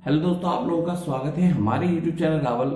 Hello दोस्तों, आप लोगों का स्वागत है हमारे YouTube channel Rawal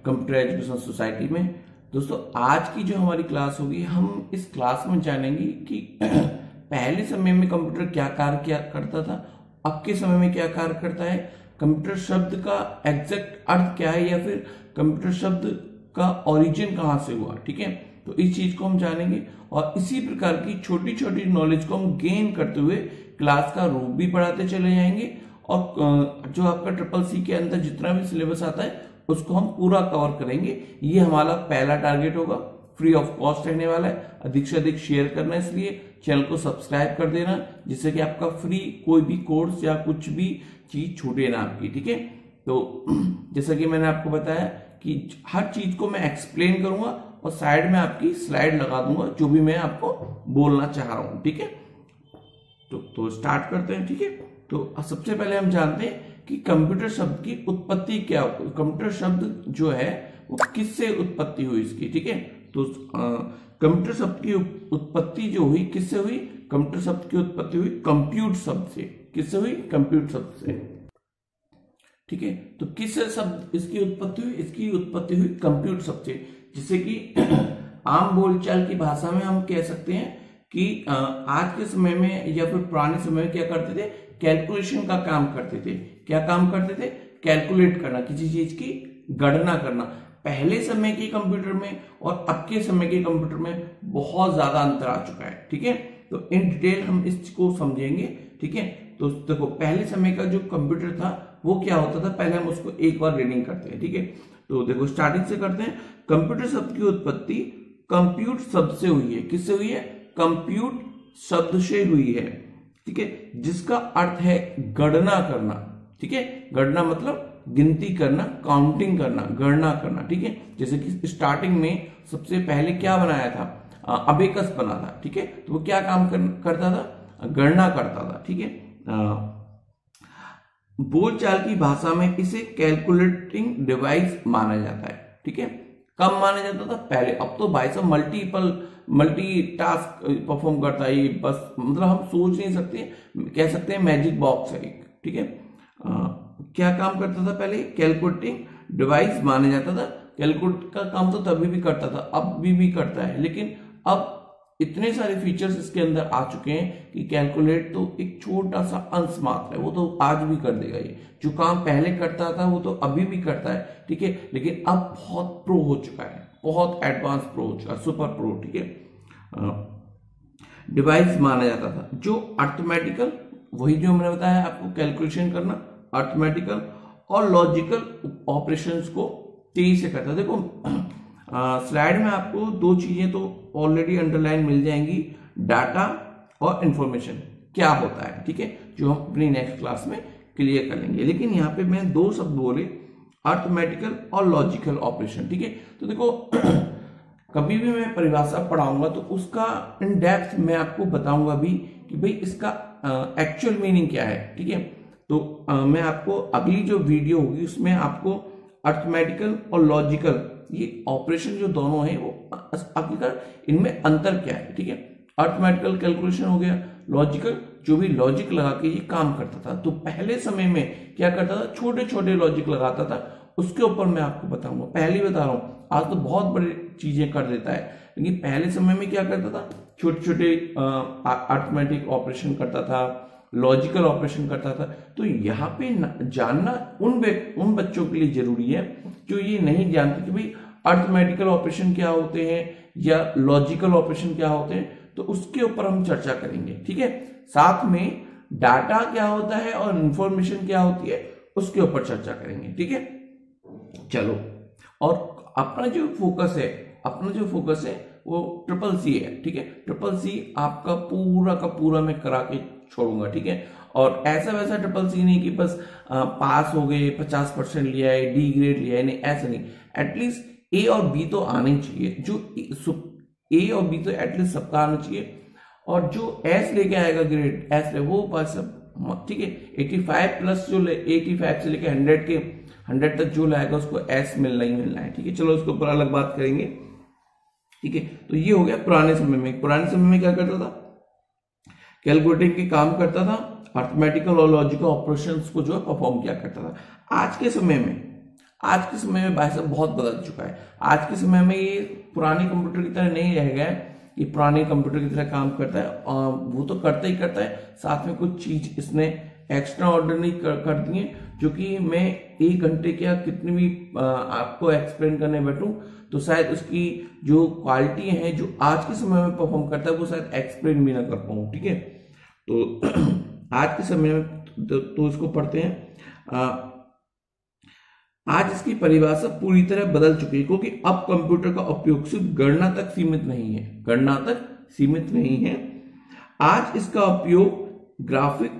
computer education society में। दोस्तों, आज की जो हमारी क्लास होगी, हम इस क्लास में जानेंगे कि पहले समय में कंप्यूटर क्या कार्य किया करता था, अब के समय में क्या कार्य करता है, कंप्यूटर शब्द का एग्जैक्ट अर्थ क्या है, या फिर कंप्यूटर शब्द का ओरिजिन कहाँ से हुआ। ठीक है, तो इस चीज को हम जानेंगे और इसी प्रकार की छोटी छोटी नॉलेज को हम गेन करते हुए क्लास का रूप भी बढ़ाते चले जाएंगे और जो आपका ट्रिपल सी के अंदर जितना भी सिलेबस आता है उसको हम पूरा कवर करेंगे। ये हमारा पहला टारगेट होगा, फ्री ऑफ कॉस्ट रहने वाला है। अधिक से अधिक शेयर करना, इसलिए चैनल को सब्सक्राइब कर देना, जिससे कि आपका फ्री कोई भी कोर्स या कुछ भी चीज छूटे ना आपकी। ठीक है, तो जैसा कि मैंने आपको बताया कि हर चीज को मैं एक्सप्लेन करूंगा और साइड में आपकी स्लाइड लगा दूंगा जो भी मैं आपको बोलना चाह रहा हूं। ठीक है, तो स्टार्ट करते हैं। ठीक है, तो सबसे पहले हम जानते हैं कि कंप्यूटर शब्द की उत्पत्ति क्या होती है। कंप्यूटर शब्द जो है वो किससे उत्पत्ति हुई इसकी। ठीक है, तो कंप्यूटर शब्द की उत्पत्ति जो हुई किससे हुई, कंप्यूटर शब्द की उत्पत्ति हुई कंप्यूट शब्द से। किससे हुई, कंप्यूट शब्द से। ठीक है, तो किस शब्द इसकी उत्पत्ति हुई, इसकी उत्पत्ति हुई कंप्यूट शब्द से, जिसे कि आम बोलचाल की भाषा में हम कह सकते हैं कि आज के समय में या फिर पुराने समय में क्या करते थे, कैलकुलेशन का काम करते थे। क्या काम करते थे, कैलकुलेट करना, किसी चीज की गणना करना। पहले समय के कंप्यूटर में और अब के समय के कंप्यूटर में बहुत ज्यादा अंतर आ चुका है। ठीक है, तो इन डिटेल हम इसको समझेंगे। ठीक है, तो देखो पहले समय का जो कंप्यूटर था वो क्या होता था, पहले हम उसको एक बार रीडिंग करते हैं। ठीक है, तो देखो स्टार्टिंग से करते हैं। कंप्यूटर शब्द की उत्पत्ति कंप्यूट शब्द से हुई है। किससे हुई है, कंप्यूट शब्द से हुई है। ठीक है, जिसका अर्थ है गणना करना। ठीक है, गणना मतलब गिनती करना, काउंटिंग करना, गणना करना। ठीक है, जैसे कि स्टार्टिंग में सबसे पहले क्या बनाया था, अबेकस बना था। ठीक है, तो वो क्या काम करता था, गणना करता था। ठीक है, बोलचाल की भाषा में इसे कैलकुलेटिंग डिवाइस माना जाता है। ठीक है, कब माना जाता था, पहले। अब तो भाई साहब मल्टी टास्क परफॉर्म करता है ये, बस मतलब हम सोच नहीं सकते, कह सकते हैं मैजिक बॉक्स है एक। ठीक है, क्या काम करता था पहले, कैलकुलेटिंग डिवाइस माना जाता था। कैलकुलेट का काम तो तभी भी करता था, अब भी करता है, लेकिन अब इतने सारे फीचर्स इसके अंदर आ चुके हैं कि कैलकुलेट तो एक छोटा सा अंश मात्र है, वो तो आज भी कर देगा। ये जो काम पहले करता था वो तो अभी भी करता है। ठीक है, लेकिन अब बहुत प्रो हो चुका है, बहुत एडवांस प्रो हो चुका है, सुपर प्रो। ठीक है, डिवाइस माना जाता था जो अर्थमेटिकल, वही जो मैंने बताया आपको, कैलकुलेशन करना, अर्थमेटिकल और लॉजिकल ऑपरेशंस को तेजी से करता है। देखो स्लाइड में आपको दो चीजें तो ऑलरेडी अंडरलाइन मिल जाएंगी, डाटा और इंफॉर्मेशन क्या होता है। ठीक है, जो हम अपनी नेक्स्ट क्लास में क्लियर कर लेंगे, लेकिन यहाँ पे मैं दो शब्द बोले, अर्थमेटिकल और लॉजिकल ऑपरेशन। ठीक है, तो देखो कभी भी मैं परिभाषा पढ़ाऊंगा तो उसका इन डेप्थ मैं आपको बताऊंगा भी कि भाई इसका एक्चुअल मीनिंग क्या है। ठीक है, तो मैं आपको अगली जो वीडियो होगी उसमें आपको अर्थमेटिकल और लॉजिकल ये ऑपरेशन जो दोनों है वो आखिरकार इनमें अंतर क्या है। ठीक है, अर्थमेटिकल कैलकुलेशन हो गया, लॉजिकल जो भी लॉजिक लगा के ये काम करता था। तो पहले समय में क्या करता था, छोटे छोटे लॉजिक लगाता था, उसके ऊपर मैं आपको बताऊंगा। पहले ही बता रहा हूं, आज तो बहुत बड़ी चीजें कर देता है, लेकिन पहले समय में क्या करता था, छोटे छोटे अर्थमेटिक ऑपरेशन करता था, लॉजिकल ऑपरेशन करता था। तो यहाँ पे जानना उन बच्चों के लिए जरूरी है जो ये नहीं जानते कि भाई अर्थमेटिकल ऑपरेशन क्या होते हैं या लॉजिकल ऑपरेशन क्या होते हैं, तो उसके ऊपर हम चर्चा करेंगे। ठीक है, साथ में डाटा क्या होता है और इंफॉर्मेशन क्या होती है उसके ऊपर चर्चा करेंगे। ठीक है, चलो, और अपना जो फोकस है वो ट्रिपल सी है। ठीक है, ट्रिपल सी आपका पूरा का पूरा मैं करा के छोड़ूंगा। ठीक है, और ऐसा वैसा ट्रिपल सी नहीं कि बस पास हो गए, 50% लिया है, डी ग्रेड लिया है, नहीं ऐसा नहीं। एटलीस्ट ए और बी तो आने चाहिए, जो ए और बी तो एटलीस्ट सबका आना चाहिए, और जो एस लेके आएगा ग्रेड एस ले वो बस। ठीक है, 85 प्लस जो 85 से लेके 100 तक जो लाएगा उसको एस मिलना ही मिलना है। ठीक है, चलो उसके ऊपर अलग बात करेंगे। ठीक है, तो ये हो गया पुराने समय में। पुराने समय में क्या करता था, कैलकुलेटिंग के काम करता था, अर्थमेटिकल और लॉजिकल ऑपरेशंस को जो है परफॉर्म किया करता था। आज के समय में भाई साहब बहुत बदल चुका है। आज के समय में ये पुराने कंप्यूटर की तरह नहीं रह गया है कि पुराने कंप्यूटर की तरह काम करता है, वो तो करता ही करता है, साथ में कुछ चीज इसने एक्स्ट्रा ऑर्डिनरी कर दी है, जो कि मैं 1 घंटे क्या कितनी भी आपको एक्सप्लेन करने बैठूं तो शायद उसकी जो क्वालिटी है जो आज के समय में परफॉर्म करता है वो शायद एक्सप्लेन भी ना कर पाऊं। ठीक है, तो आज के समय में तो इसको पढ़ते हैं। आज इसकी परिभाषा पूरी तरह बदल चुकी है, क्योंकि अब कंप्यूटर का उपयोग सिर्फ गणना तक सीमित नहीं है। आज इसका उपयोग ग्राफिक,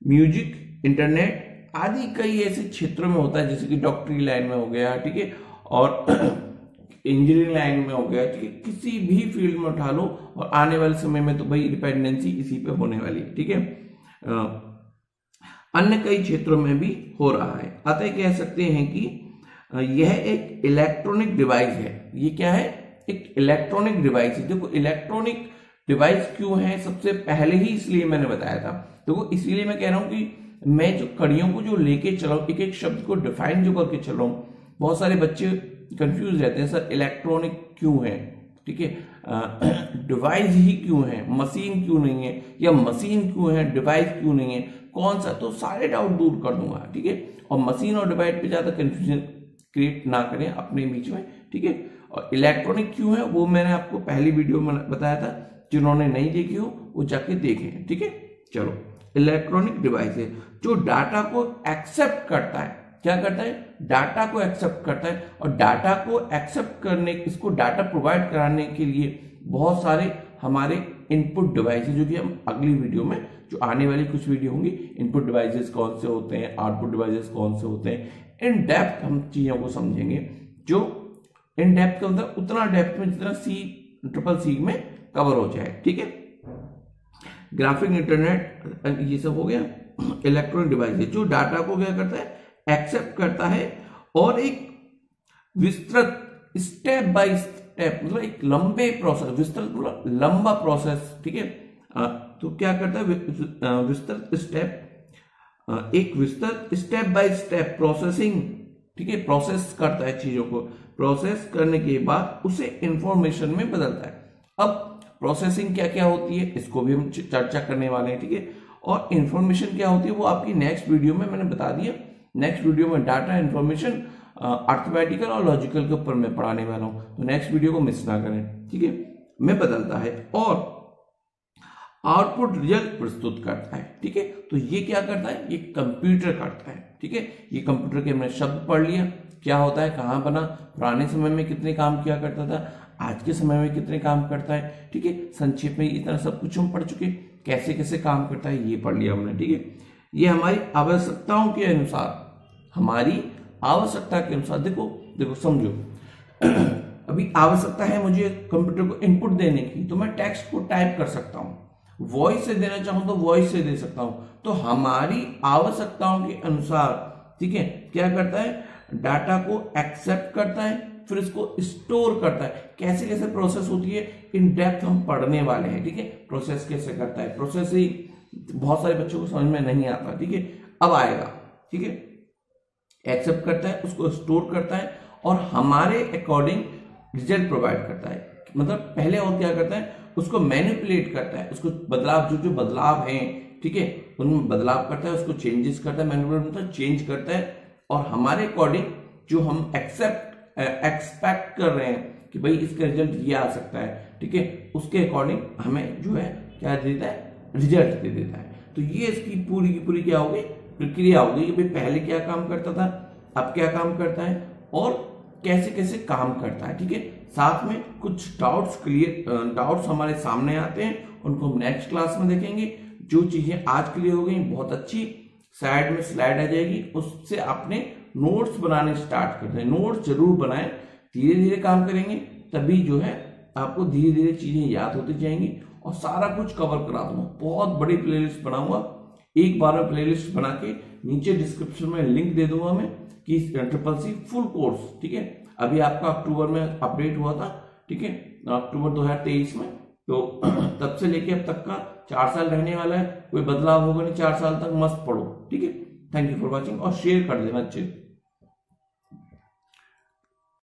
म्यूजिक, इंटरनेट आदि कई ऐसे क्षेत्रों में होता है, जैसे कि डॉक्टरी लाइन में हो गया, ठीक है, और इंजीनियरिंग लाइन में हो गया, ठीक है, किसी भी फील्ड में उठा लो, और आने वाले समय में तो भाई डिपेंडेंसी इसी पे होने वाली है। ठीक है, अन्य कई क्षेत्रों में भी हो रहा है। अतः कह सकते हैं कि यह एक इलेक्ट्रॉनिक डिवाइस है। ये क्या है? एक इलेक्ट्रॉनिक डिवाइस है। देखो इलेक्ट्रॉनिक डिवाइस क्यों है, सबसे पहले ही इसलिए मैंने बताया था। देखो इसलिए मैं कह रहा हूं कि मैं जो कड़ियों को जो लेके चल रहा हूं, एक एक शब्द को डिफाइन जो करके चल रहा हूं, बहुत सारे बच्चे कंफ्यूज रहते हैं, सर इलेक्ट्रॉनिक क्यों है, ठीक है, डिवाइस ही क्यों है, मशीन क्यों नहीं है, या मशीन क्यों है, डिवाइस क्यों नहीं है, कौन सा, तो सारे डाउट दूर कर दूंगा। ठीक है, और मशीन और डिवाइस पे ज्यादा कंफ्यूजन क्रिएट ना करें अपने बीच में। ठीक है, और इलेक्ट्रॉनिक क्यों है वो मैंने आपको पहली वीडियो में बताया था, जिन्होंने नहीं देखी हो वो जाके देखें। ठीक है, चलो, इलेक्ट्रॉनिक डिवाइस है जो डाटा को एक्सेप्ट करता है। क्या करता है? डाटा को एक्सेप्ट करता है, और डाटा को एक्सेप्ट करने, इसको डाटा प्रोवाइड कराने के लिए बहुत सारे हमारे इनपुट डिवाइसेस, जो कि हम अगली वीडियो में, जो आने वाली कुछ वीडियो होंगी, इनपुट डिवाइसेस कौन से होते हैं, आउटपुट डिवाइसेस कौन से होते हैं, इन डेप्थ हम चीजों को समझेंगे। जो इन डेप्थ का मतलब उतना डेप्थ में जितना CCC में कवर हो जाए। ठीक है, ग्राफिक, इंटरनेट, ये सब हो गया इलेक्ट्रॉनिक डिवाइस जो डाटा को क्या करता है, एक्सेप्ट करता है, और एक विस्तृत स्टेप बाय स्टेप, मतलब एक लंबे प्रोसेस, विस्तृत मतलब लंबा प्रोसेस। ठीक है, तो क्या करता है, विस्तृत स्टेप, एक विस्तृत स्टेप बाय स्टेप प्रोसेसिंग, ठीक है, प्रोसेस करता है, चीजों को प्रोसेस करने के बाद उसे इंफॉर्मेशन में बदलता है। अब प्रोसेसिंग क्या क्या होती है इसको भी हम चर्चा करने वाले हैं। ठीक है, और इंफॉर्मेशन क्या होती है वो आपकी नेक्स्ट वीडियो में मैंने बता दिया। नेक्स्ट वीडियो में डाटा, इंफॉर्मेशन, अर्थमेटिकल और लॉजिकल के ऊपर मैं पढ़ाने वाला हूं, तो नेक्स्ट वीडियो को मिस ना करें। ठीक है, में बदलता है और आउटपुट रिजल्ट प्रस्तुत करता है। ठीक है, तो ये क्या करता है, ये कंप्यूटर करता है। ठीक है, ये कंप्यूटर के हमने शब्द पढ़ लिया, क्या होता है, कहां बना, पुराने समय में कितने काम किया करता था, आज के समय में कितने काम करता है। ठीक है, संक्षेप में इतना सब कुछ हम पढ़ चुके, कैसे कैसे काम करता है ये पढ़ लिया हमने। ठीक है, ये हमारी आवश्यकताओं के अनुसार, हमारी आवश्यकता के अनुसार, देखो समझो, अभी आवश्यकता है मुझे कंप्यूटर को इनपुट देने की, तो मैं टेक्स्ट को टाइप कर सकता हूं, वॉइस से देना चाहूं तो वॉइस से दे सकता हूं। तो हमारी आवश्यकताओं के अनुसार, ठीक है, क्या करता है, डाटा को एक्सेप्ट करता है, फिर इसको स्टोर करता है। कैसे कैसे प्रोसेस होती है इन डेप्थ हम पढ़ने वाले हैं। ठीक है, प्रोसेस कैसे करता है, प्रोसेस ही बहुत सारे बच्चों को समझ में नहीं आता। ठीक है, अब आएगा। ठीक है, एक्सेप्ट करता है, उसको स्टोर करता है, और हमारे अकॉर्डिंग रिजल्ट प्रोवाइड करता है। मतलब पहले और क्या करता है, उसको मैनिपुलेट करता है, उसको बदलाव, जो बदलाव हैं, ठीक है, उनमें बदलाव करता है, उसको चेंजेस करता है, मैनिपुलेट मतलब चेंज करता है, और हमारे अकॉर्डिंग जो हम एक्सपेक्ट कर रहे हैं कि भाई इसका रिजल्ट ये आ सकता है, ठीक है, उसके अकॉर्डिंग हमें जो है क्या देता है, रिजल्ट दे देता है। तो ये इसकी पूरी की पूरी क्या होगी, प्रक्रिया होगी कि भाई पहले क्या काम करता था, अब क्या काम करता है, और कैसे कैसे काम करता है। ठीक है, साथ में कुछ डाउट्स हमारे सामने आते हैं, उनको हम नेक्स्ट क्लास में देखेंगे। जो चीजें आज क्लियर हो गई बहुत अच्छी, साइड में स्लाइड आ जाएगी, उससे आपने नोट्स बनाने स्टार्ट कर दें। नोट्स जरूर बनाएं, धीरे धीरे काम करेंगे तभी जो है आपको धीरे धीरे चीजें याद होती जाएंगी, और सारा कुछ कवर करा दूंगा। बहुत बड़ी प्लेलिस्ट बनाऊंगा, एक बार में प्लेलिस्ट बना के नीचे डिस्क्रिप्शन में लिंक दे दूंगा मैं कि CCC फुल कोर्स। ठीक है, अभी आपका अक्टूबर में अपडेट हुआ था। ठीक है, अक्टूबर 2023 में, तो तब से लेके अब तक का 4 साल रहने वाला है, कोई बदलाव होगा नहीं 4 साल तक, मस्त पढ़ो। ठीक है, थैंक यू फॉर वॉचिंग और शेयर कर देना अच्छे।